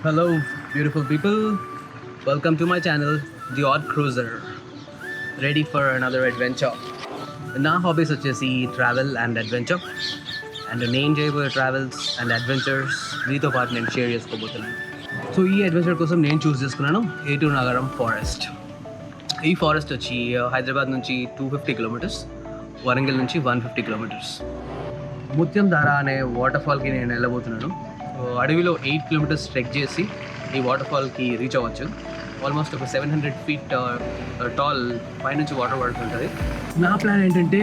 Hello, beautiful people. Welcome to my channel, The Odd Cruiser. Ready for another adventure. నా hobbies వచ్చేసి travel and adventure and నేను చేయబోయే travels and adventures మీతో పాటు నేను share చేసుకోబోతున్నాను. సో ఈ అడ్వెంచర్ కోసం నేను చూస్ చేసుకున్నాను ఏటూరు నగరం ఫారెస్ట్. ఈ ఫారెస్ట్ వచ్చి హైదరాబాద్ నుంచి 250 కిలోమీటర్స్, వరంగల్ నుంచి 150 కిలోమీటర్స్. ముత్యం ధార అనే వాటర్ ఫాల్కి నేను వెళ్ళబోతున్నాను. అడవిలో 8 కిలోమీటర్స్ ట్రెక్ చేసి ఈ వాటర్ ఫాల్కి రీచ్ అవ్వచ్చు. ఆల్మోస్ట్ ఒక 700 ఫీట్ టాల్ పైనుంచి వాటర్ పడుతుంటుంది. నా ప్లాన్ ఏంటంటే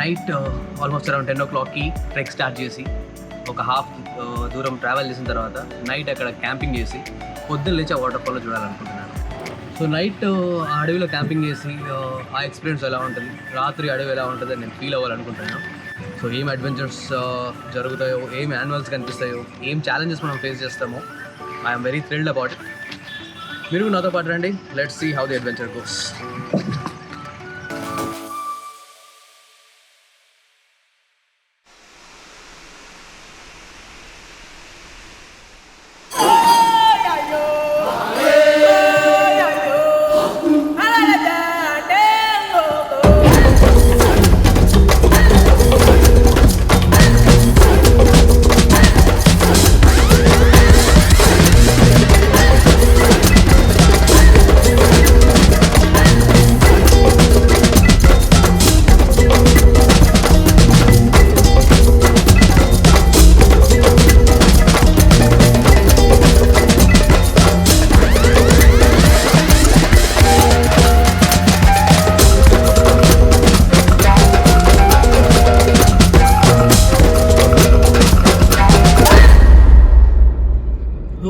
నైట్ ఆల్మోస్ట్ అరౌండ్ 10 o'clockకి ట్రెక్ స్టార్ట్ చేసి ఒక హాఫ్ దూరం ట్రావెల్ చేసిన తర్వాత నైట్ అక్కడ క్యాంపింగ్ చేసి పొద్దున్న లేచి ఆ వాటర్ ఫాల్లో చూడాలనుకుంటున్నాను. సో నైట్ ఆ అడవిలో క్యాంపింగ్ చేసి ఆ ఎక్స్పీరియన్స్ ఎలా ఉంటుంది, రాత్రి అడవి ఎలా ఉంటుందని నేను ఫీల్ అవ్వాలనుకుంటున్నాను. సో ఏం అడ్వెంచర్స్ జరుగుతాయో, ఏం యానిమల్స్ కనిపిస్తాయో, ఏం ఛాలెంజెస్ మనం ఫేస్ చేస్తామో I'm very thrilled about it. మీరు నాతో పాటు రండి. Let's see how the adventure goes.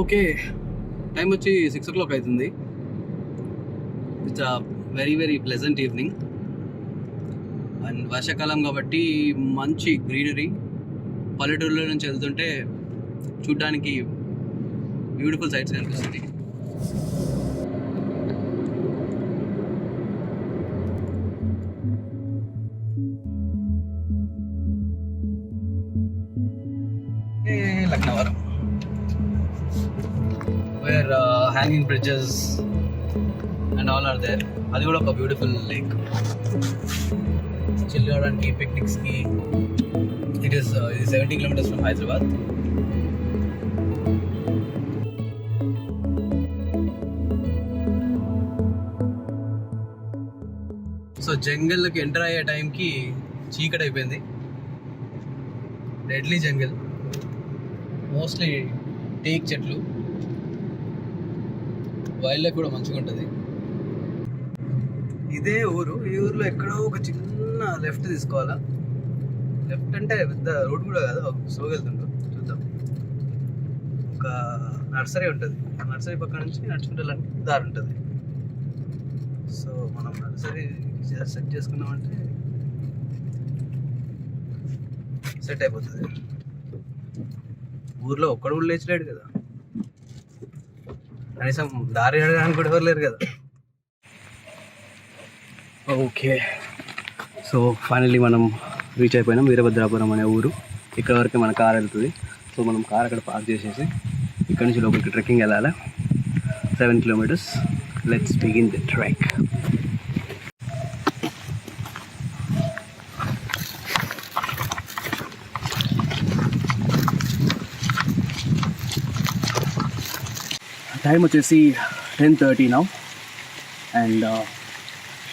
Okay, time వచ్చి 6 o'clock అవుతుంది. It's a very very pleasant evening and వర్షాకాలం కాబట్టి మంచి గ్రీనరీ. పల్లెటూరులో నుంచి వెళ్తుంటే చూడ్డానికి బ్యూటిఫుల్ సైట్స్ కనిపిస్తుంది. Laknavaram where hanging bridges and all are there. అది కూడా ఒక బ్యూటిఫుల్ లేక్. చిల్ అవడానికి, పిక్నిక్స్కి. ఇది 70 kilometers from హైదరాబాద్. సో జంగల్కి ఎంటర్ అయ్యే టైంకి చీకటి అయిపోయింది. డెడ్లీ జంగల్, మోస్ట్లీ టేక్ చెట్లు. వైల్డ్ లైఫ్ కూడా మంచిగా ఉంటుంది. ఇదే ఊరు. ఈ ఊరిలో ఎక్కడో ఒక చిన్న లెఫ్ట్ తీసుకోవాలా. లెఫ్ట్ అంటే పెద్ద రోడ్ కూడా కాదు, స్లోగా వెళ్తుంటాం. చూద్దాం. ఒక నర్సరీ ఉంటుంది. ఆ నర్సరీ పక్క నుంచి నడుచుకుంటే దారి ఉంటుంది. సో మనం నర్సరీ సెట్ చేసుకున్నామంటే సెట్ అయిపోతుంది. ఊర్లో ఒక్కడు కూడా లేచలేడు కదా, కనీసం దారి అడగడానికి కూడా ఎవరు లేరు కదా. ఓకే, సో ఫైనల్లీ మనం రీచ్ అయిపోయినాం. వీరభద్రాపురం అనే ఊరు. ఇక్కడ వరకు మన కార్ వెళ్తుంది. సో మనం కార్ అక్కడ పార్క్ చేసేసి ఇక్కడ నుంచి లోపలికి ట్రెక్కింగ్ వెళ్ళాలి. 7 kilometers. Let's begin the trek. Time వచ్చేసి 10:30 నౌ. అండ్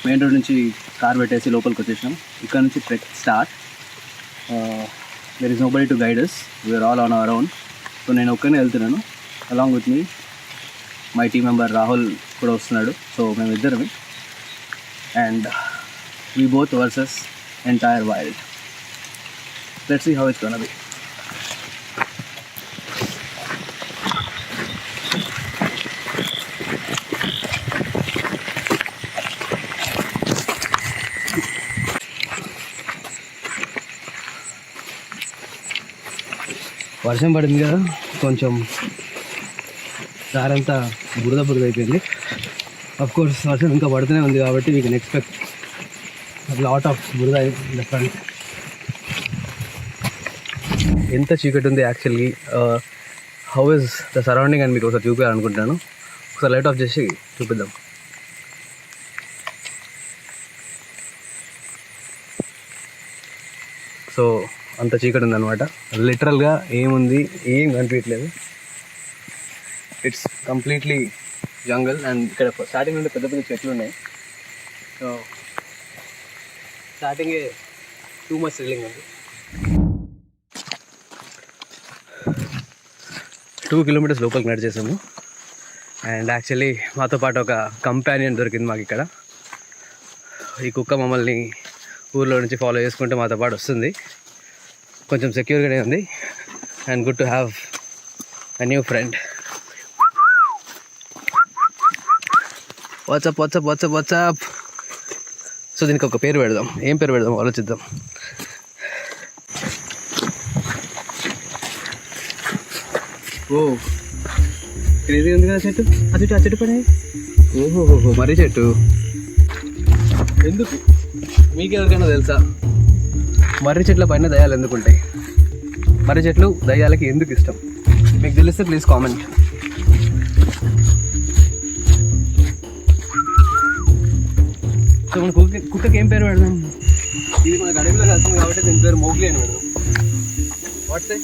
మెయిన్ రోడ్ నుంచి కార్ పెట్టేసి లోపలికి వచ్చేసినాం. ఇక్కడ నుంచి trek start. There is nobody to guide us. We're all on our own. So నేను ఒక్కనే వెళ్తున్నాను. Along with me my team member Rahul కూడా వస్తున్నాడు. సో మేము ఇద్దరమే. And we both versus entire wild. Let's see how it's gonna be. వర్షం పడింది కదా, కొంచెం దారంతా బురద అయిపోయింది. అఫ్కోర్స్ వర్షం ఇంకా పడుతూనే ఉంది కాబట్టి we can expect lot of బురద ఇన్ ద ఫ్రంట్. ఎంత చీకటి ఉంది actually. How is the surrounding అని మీకు ఒకసారి చూపించాలనుకుంటున్నాను. ఒకసారి లైట్ ఆఫ్ చేసి చూపిద్దాం. సో అంత చీకటి ఉందన్నమాట. లిటరల్గా ఏముంది ఏం కనిపించట్లేదు. It's completely jungle. అండ్ ఇక్కడ స్టార్టింగ్ నుండి పెద్ద పెద్ద చెట్లు ఉన్నాయి. సో స్టార్టింగే టూ మచ్ థ్రిల్లింగ్ ఉంది. 2 కిలోమీటర్స్ లోపలికి నడిచేసాము. అండ్ యాక్చువల్లీ మాతో పాటు ఒక కంపానియన్ దొరికింది మాకు ఇక్కడ. ఈ కుక్క మమ్మల్ని ఊర్లో నుంచి ఫాలో చేసుకుంటే మాతో పాటు వస్తుంది. కొంచెం సెక్యూర్గానే ఉంది. And good to have a new friend. WhatsApp WhatsApp WhatsApp WhatsApp. So దీనికి ఒక పేరు పెడదాం. ఏం పేరు పెడదాం ఆలోచిద్దాం. ఓ క్రేజీ ఉంది కదా చెట్టు. ఆ చెట్టు పడే. ఓహోహో మర్రి చెట్టు. ఎందుకు మీకు ఎవరికైనా తెలుసా మర్రి చెట్ల పైన దయ్యాలు ఎందుకుంటాయి? మర్రి చెట్లు దయ్యాలకి ఎందుకు ఇష్టం? మీకు తెలిస్తే ప్లీజ్ కామెంట్. సో మన కుక్కకి ఏం పేరు పెడదాం? ఇది మన అడవిలో వెళ్తాం కాబట్టి దీని పేరు మోగ్లీ అని పెడదాం. వాట్సే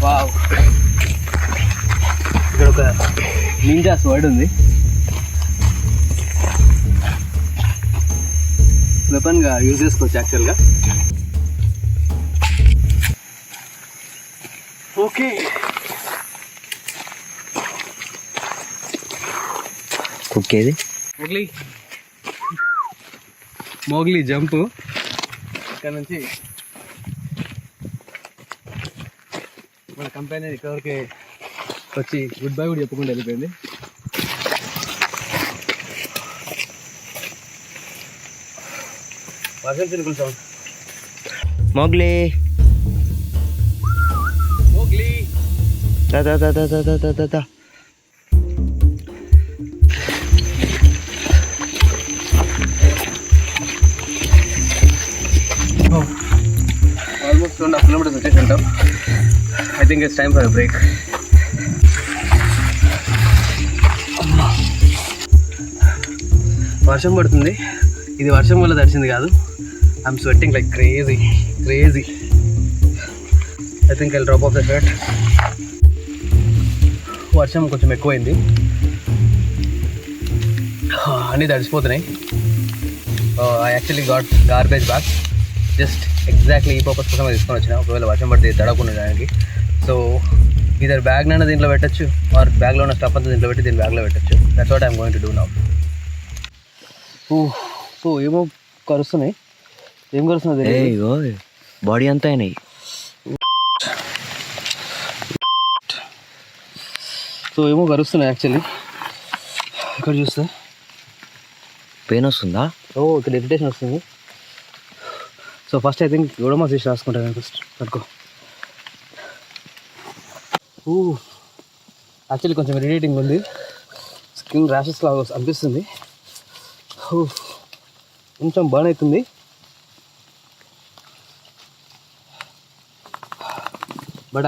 వావ్. ఇక్కడ ఒక నింజా స్వర్డ్ ఉంది. వెపన్గా యూజ్ చేసుకోవచ్చు యాక్చువల్గా. ఓకే కుక్కేది మోగ్లీ జంపు. ఇక్కడ నుంచి మన కంపెనీ ఇక్కడికి వచ్చి గుడ్ బై కూడా చెప్పకుండా వెళ్ళిపోయింది. వర్షం చినుకులు సౌండ్. మోగ్లీ మోగ్లీ దా దా దా దా దా దా దా దా. ఆల్మోస్ట్ 2.5 కిలోమీటర్స్ వచ్చేసి ఉంటాం. I think it's time for break. వర్షం పడుతుంది. ఇది వర్షం వల్ల తడిచింది కాదు. I'm sweating like crazy. I think I drop off the shirt. వర్షం కొంచెం ఎక్కువైంది. అన్నీ తడిసిపోతున్నాయి. I actually got garbage bag. Just exactly ఈ పర్పస్ కోసం తీసుకొని వచ్చిన. ఒకవేళ వర్షం పడితే తడవకుండా ఉండడానికి. సో ఇదర్ బ్యాగ్ నైనా దీంట్లో పెట్టచ్చు, ఆర్ బ్యాగ్లో ఉన్న స్టఫ్ అంతా దీంట్లో పెట్టి దీని బ్యాగ్లో పెట్టచ్చు. That's what I'm going to do now. ఏమో కరుస్తున్నాయి. ఏం కరుస్తున్నాయి? బాడీ అంతా అయినాయి. సో ఏమో కరుస్తున్నాయి యాక్చువల్లీ. ఇక్కడ చూస్తే పెయిన్ వస్తుందా? ఇక్కడ ఇరిటేషన్ వస్తుంది. So first I think Odomos తీసి రాసుకుంటాను. ఫస్ట్ పట్టుకో. యాక్చువల్లీ కొంచెం ఇరిటేటింగ్ ఉంది. స్కిన్ ర్యాషెస్ లాగా అనిపిస్తుంది. కొంచెం బర్న్ అవుతుంది. బట్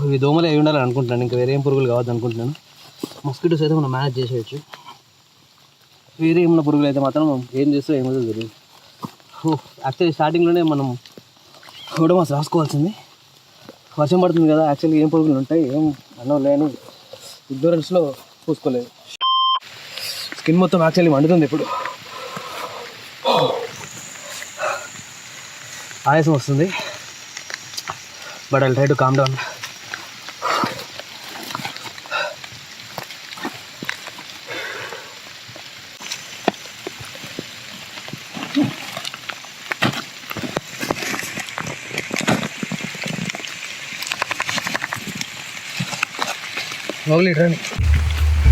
ఇవి దోమలే అయి ఉండాలని అనుకుంటున్నాను. ఇంకా వేరే ఏం పురుగులు కావద్దు అనుకుంటున్నాను. మస్కిటోస్ అయితే మనం మేనేజ్ చేసేయచ్చు. వేరే ఏమన్నా పురుగులు అయితే మాత్రం ఏం చేస్తే ఏమవుతుందో తెలియదు. యాక్చువల్లీ స్టార్టింగ్లోనే మనం ఓడోమాస్ రాసుకోవాల్సింది. వర్షం పడుతుంది కదా, యాక్చువల్లీ ఏం పురుగులు ఉంటాయి ఏం అన్నం లేని ఇగ్నోరెన్స్లో పూసుకోలేదు. స్కిన్ మొత్తం యాక్చువల్లీ మండుతుంది ఇప్పుడు. ఆయాసం వస్తుంది. But I try to calm down. Mowgli రండి.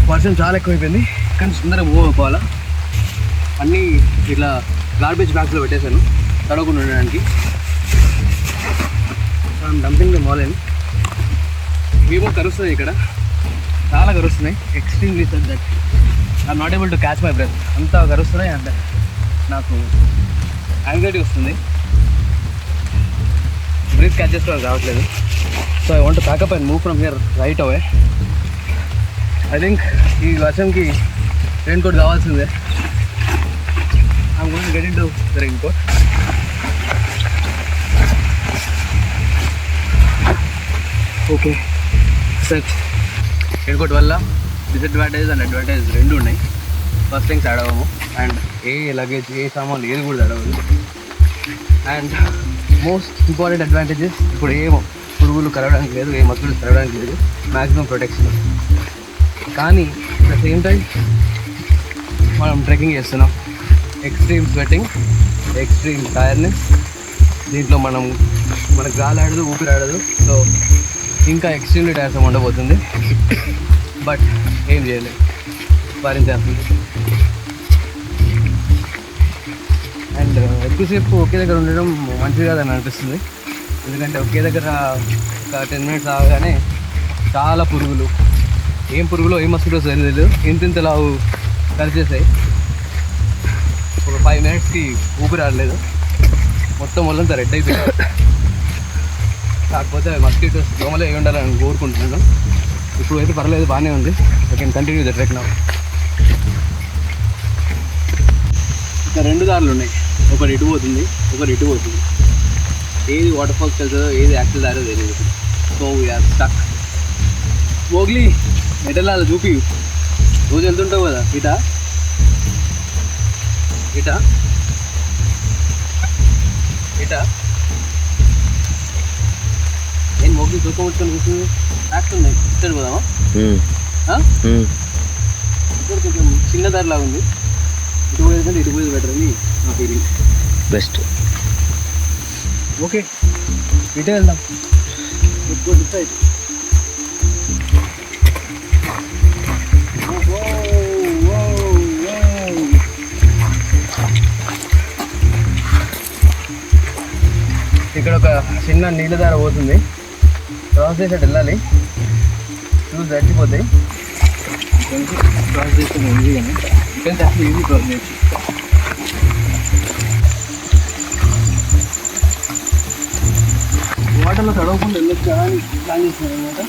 వర్షం చాలా ఎక్కువైపోయింది. కానీ సుందరం మూవ్ అయిపోవాలా. అన్నీ ఇట్లా గార్బేజ్ బ్యాగ్స్లో పెట్టేశాను తడవకుండా ఉండడానికి. డంపింగ్ మాలేను. ఏమో కరుస్తున్నాయి ఇక్కడ, చాలా కరుస్తున్నాయి. Extremely that I'm not able to catch my breath. అంతా కరుస్తున్నాయి అంటే నాకు యాంగ్జైటీ వస్తుంది, బ్రీత్ క్యాచ్ చేసుకోవడానికి రావట్లేదు. So I want pack up and move from here right away. I think ఈ వర్షంకి రెయిన్ కోట్ కావాల్సిందే. I'm going to get into the rain coat. Okay set. Rain coat వల్ల డిసడ్వాంటేజ్ అండ్ అడ్వాంటేజ్ రెండు ఉన్నాయి. First things తడవము, and ఏ luggage ఏ సామాన్లు ఏది కూడా తడవదు. అండ్ మోస్ట్ ఇంపార్టెంట్ అడ్వాంటేజెస్, ఇప్పుడు ఏ పురుగులు కలవడానికి లేదు, ఏ మక్కులు కలవడానికి లేదు, మ్యాక్సిమం ప్రొటెక్షన్. కానీ అట్ ద సేమ్ టైం మనం ట్రెక్కింగ్ చేస్తున్నాం, ఎక్స్ట్రీమ్ స్వెట్టింగ్, ఎక్స్ట్రీమ్ టైర్నెస్. దీంట్లో మనకు గాలి ఆడదు, ఊపిరి ఆడదు. సో ఇంకా ఎక్స్ట్రీమ్లీ టైర్సం ఉండబోతుంది. బట్ ఏం చేయలేదు, భరించేస్తుంది. అండ్ ఎక్కువసేపు ఒకే దగ్గర ఉండడం మంచిది కాదని అనిపిస్తుంది. ఎందుకంటే ఒకే దగ్గర ఒక 10 minutes ఆగగానే చాలా పురుగులు, ఏం పురుగులో ఏం మస్కిటోస్ తెలియదు, ఇంతలావు కలిసేసాయి. ఒక 5 minutesకి ఊపిరి ఆడలేదు, మొత్తం వాళ్ళంతా రెడ్ అయిపోయారు. కాకపోతే మస్కిటోస్ దోమలే అయి ఉండాలని కోరుకుంటున్నాను. ఇప్పుడు అయితే పర్లేదు, బాగానే ఉంది. I can continue the trek now. ఇంకా 2 దారులు ఉన్నాయి, ఒకటి ఇటు పోతుంది, ఒకటి ఇటు పోతుంది. ఏది వాటర్ ఫాల్స్ వెళ్తుందో, ఏది యాక్చువల్ దారో తెలియదు. So we're stuck. మోగ్లీ ఎటెళ్ళాలి చూపి, రోజు వెళ్తుంటావు కదా. ఇటా ఇటా ఇటా నేను మోగ్లీ చూసుకోవచ్చుకొని కూర్చుని ట్రాక్స్ ఉన్నాయి. ఇటు పోదామా? ఇక్కడ కొంచెం చిన్న దారిలాగా ఉంది. ఇటు పోయేది కంటే ఇటు పోయేది బెటర్ అని నా ఫీలింగ్. బెస్ట్. ఓకే, ఇటే వెళ్దాం. డిసైడ్. ఇక్కడ ఒక చిన్న నీళ్ళ దార పోతుంది, క్రాస్ చేసేట్టు వెళ్ళాలి. షూస్ తడిచిపోతాయి. క్రాస్ చేస్తే ఈజీగానే, కానీ అసలు ఈజీ క్రాస్ చేయొచ్చు. వాటర్లో తడవకుండా వెళ్ళొచ్చా అని ప్లాన్ చేస్తున్నాను అనమాట.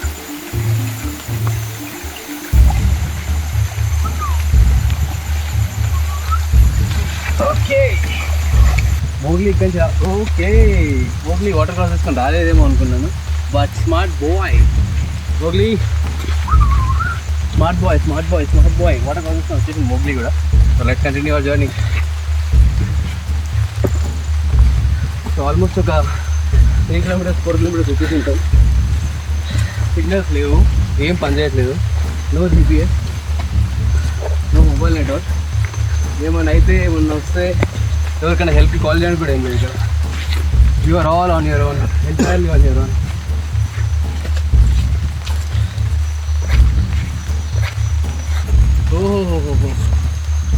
ఓకే, మోగ్లీ ఇక్కడి నుంచి ఓకే, మోగ్లీ వాటర్ క్రాస్ చేసుకొని రాలేదేమో అనుకున్నాను. But smart boy Mowgli, smart boy water cross చేసుకొని వచ్చేసి మోగ్లీ కూడా. So let's continue our journey. So almost ఒక 3 kilometers 4 kilometers చూపిస్తుంటాం. సిగ్నల్స్ లేవు, ఏం పని చేయట్లేదు. No GPS, no mobile network. ఏమన్నా అయితే ఏమన్నా వస్తే ఎవరికైనా హెల్ప్కి కాల్ చేయడానికి కూడా ఏం లేదు ఇక్కడ. You are all on your own, entirely on your own. ఓహో,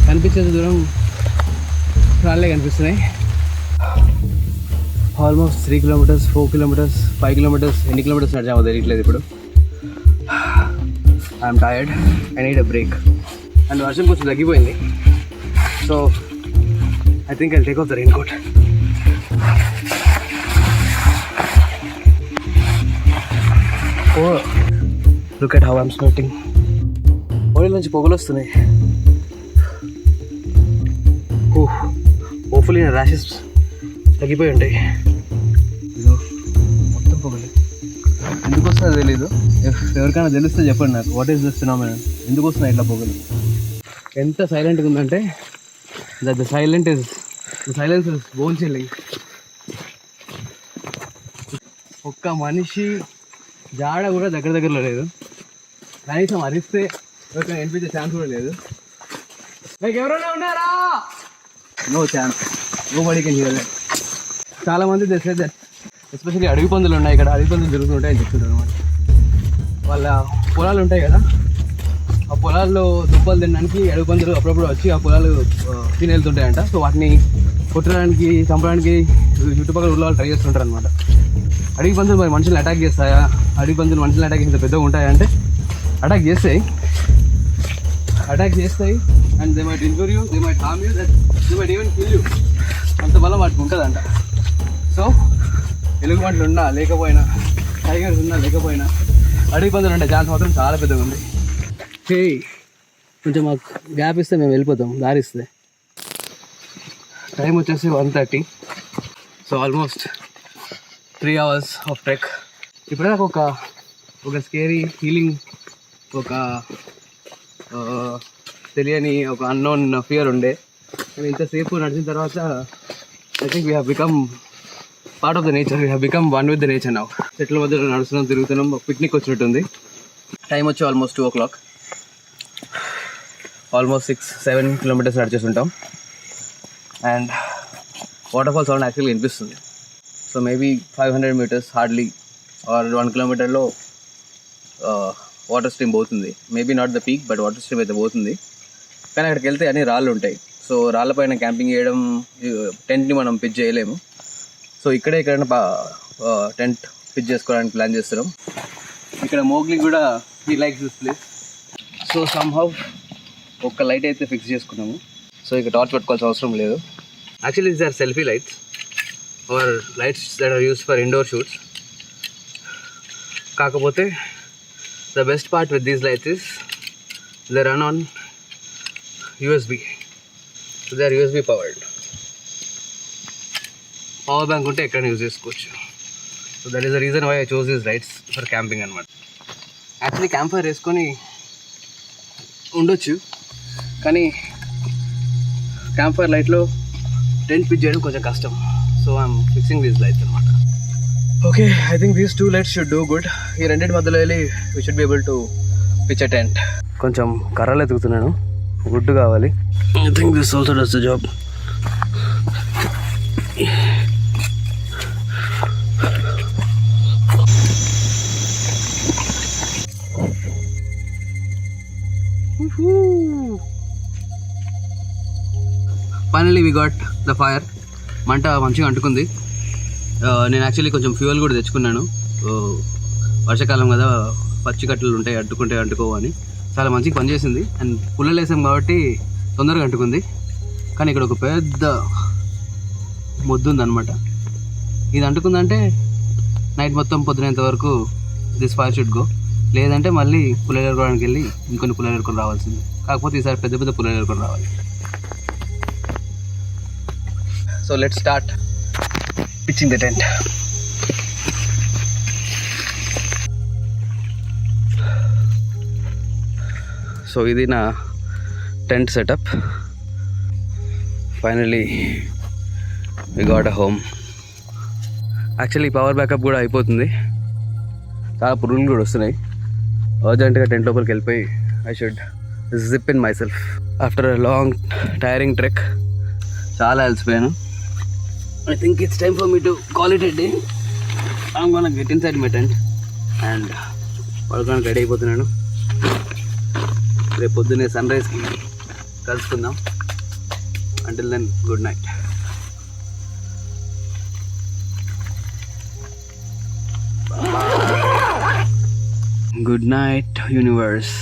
కనిపించేది దూరం రాళ్ళే కనిపిస్తున్నాయి. ఆల్మోస్ట్ 3 kilometers 4 kilometers 5 kilometers ఎన్ని కిలోమీటర్స్ నడిచామో తెలియట్లేదు ఇప్పుడు. I'm tired, I need a break. And వర్షం కొంచెం తగ్గిపోయింది. So I think I'll take off the rain coat. Oh look at how I'm sweating. Body నుంచి పొగలు వస్తున్నాయి. హోప్ఫుల్లీ నా ర్యాషెస్ తగ్గిపోయి ఉంటాయి. ఇదో మొత్తం పొగలు. ఎందుకు వస్తుందో తెలీదు. ఎవరికైనా తెలిస్తే చెప్పండి నాకు, వాట్ ఈస్ దిస్ ఫినామినన్, ఎందుకు వస్తున్నాయి ఇట్లా పొగలు. ఎంత సైలెంట్గా ఉందంటే the silence is bone chilling. ఒక్క మనిషి జాడ కూడా దగ్గరలో లేదు. కనీసం అరిస్తే ఎవరికైనా వినిపించే ఛాన్స్ కూడా లేదు. లైక్ ఎవరైనా ఉన్నారా? No chance, nobody can hear that. చాలామంది తెలిసేది ఎస్పెషల్లీ అడవి పందులు ఉన్నాయి ఇక్కడ, అడవి పందులు తిరుగుతుంటాయని చెప్తుంటారు అనమాట. వాళ్ళ పొలాలు ఉంటాయి కదా, ఆ పొలాల్లో దుబ్బలు తినడానికి అడవి పందులు అప్పుడప్పుడు వచ్చి ఆ పొలాలు తిని వెళ్తుంటాయంట. సో వాటిని కొట్టడానికి, చంపడానికి చుట్టుపక్కల ఊళ్ళో వాళ్ళు ట్రై చేస్తుంటారు అనమాట. అడవి పందులు మరి మనుషులను అటాక్ చేస్తాయా, అడవి పందులు మనుషులను అటాక్ చేస్తే పెద్దగా ఉంటాయా అంటే అటాక్ చేస్తాయి. అటాక్ చేస్తాయి and they might injure you, they might harm you, they might even kill you. అంత బలం వాటికి ఉంటుందంట. సో ఎలుగుబంట్లు ఉన్నా లేకపోయినా, టైగర్స్ ఉన్నా లేకపోయినా, అడవి పందులు ఉండే ఛాన్స్ మాత్రం చాలా పెద్దగా ఉంది. హే, కొంచెం మాకు గ్యాప్ ఇస్తే మేము వెళ్ళిపోతాం, దారిస్తే. టైం వచ్చేసి 1:30. So almost 3 hours of trek. ఇప్పుడే నాకు ఒక స్కేరీ ఫీలింగ్, ఒక తెలియని ఒక అన్నోన్ ఫియర్ ఉండే. నేను ఇంతసేపు నడిచిన తర్వాత I think we have become part of the nature, we have become one with the nature now. చెట్ల మధ్యలో నడుస్తున్నాం, తిరుగుతున్నాం, పిక్నిక్ వచ్చినట్టుంది. టైం వచ్చి ఆల్మోస్ట్ 2 o'clock. ఆల్మోస్ట్ 6-7 kilometers నడిచేస్తుంటాం. And water fall sound actually వినిపిస్తుంది. So maybe 500 meters hardly or 1 kilometerలో water stream పోతుంది. Maybe not the peak, but water stream అయితే పోతుంది. కానీ అక్కడికి వెళ్తే అన్ని రాళ్ళు ఉంటాయి. సో రాళ్ళపైన క్యాంపింగ్ చేయడం, టెంట్ని మనం పిచ్ చేయలేము. సో ఇక్కడే ఎక్కడైనా టెంట్ పిచ్ చేసుకోవడానికి ప్లాన్ చేస్తున్నాం. ఇక్కడ మోగ్లీ కూడా he likes this place. So somehow ఒక లైట్ అయితే ఫిక్స్ చేసుకున్నాము. సో ఇక టార్చ్ పెట్టుకోవాల్సిన అవసరం లేదు. Actually these are selfie lights are lights that are used for indoor shoots. కాకపోతే the best part with these lights is they run on USB. So they are USB powered. Power bank ఉంటే ఎక్కడైనా use చేసుకోవచ్చు. So that is the reason why I chose these lights for camping అనమాట. Actually camp fire వేసుకొని ఉండొచ్చు, కానీ camp fire లైట్లో tent pitch చేయడం కొంచెం కష్టం. So I'm fixing these lights అనమాట. Okay, I think these 2 lights should do good. ఈ రెండింటి మధ్యలో వెళ్ళి we should be able to pitch a tent. కొంచెం కర్రలు ఎతుకుతున్నాను, వుడ్ కావాలి. I think this also does the job. Finally we got the fire. మంట మంచిగా అంటుకుంది. నేను యాక్చువల్లీ కొంచెం ఫ్యూయల్ కూడా తెచ్చుకున్నాను. వర్షాకాలం కదా, పచ్చి కట్టెలు ఉంటాయి, అంటుకోవని. చాలా మంచిగా పనిచేసింది. అండ్ పుల్లలు వేసాం కాబట్టి తొందరగా అంటుకుంది. కానీ ఇక్కడ ఒక పెద్ద మొద్దు ఉందన్నమాట. ఇది అంటుకుందంటే నైట్ మొత్తం పొద్దునేంత వరకు దిస్ ఫైర్ షుడ్ గో. లేదంటే మళ్ళీ పుల్లలు ఎరుకోవడానికి వెళ్ళి ఇంకొన్ని పుల్లలు ఎరుకొని రావాల్సింది. కాకపోతే ఈసారి పెద్ద పెద్ద పుల్లలు ఎరుకొని రావాలి. So let's start pitching the tent. So ఇది నా tent setup. Finally we got a home. Actually power backup కూడా అయిపోతుంది. చాలా పురుగులు కూడా వస్తున్నాయి. అర్జెంట్గా టెంట్ లోపలికి వెళ్ళిపోయి I should zip in myself. After a long tiring trek చాలా అలసిపోయాను. I think it's time for me to call it a day. I'm gonna get inside my tent and పడుకోడానికి రెడీ అయిపోతున్నాను. రేపు పొద్దున్నే సన్రైజ్కి కలుసుకుందాం. Until then, good night. Good night, universe.